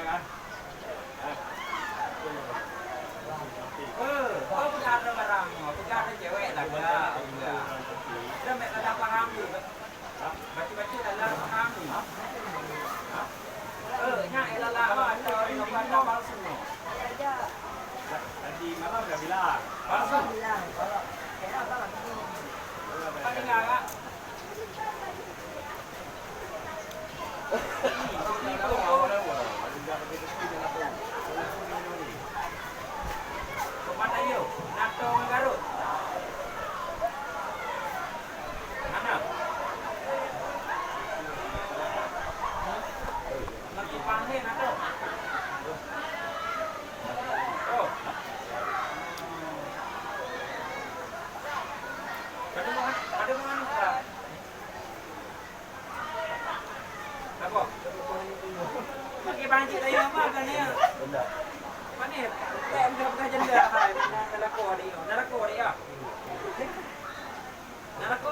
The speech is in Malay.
ya kan? Oh bukan ada barang, bukan ada cewek lah enggak. Dia mek ada paham ni. Baca-baca dalam paham ni. Nya elala ada orang pada palsu. Tadi malam dah bilang. Palsu bilang kalau kena apa lagi. Apa dengar tak? Kemana yuk? Nato Garut. Mana? Lagi panggil Nato. Oh. Ada mana? Apa? Pakai panci tadi apa kan ya? Benda. Mana? Tak bukan jenda hai. Nak lakor dia. Nak lakor dia. Nak lakor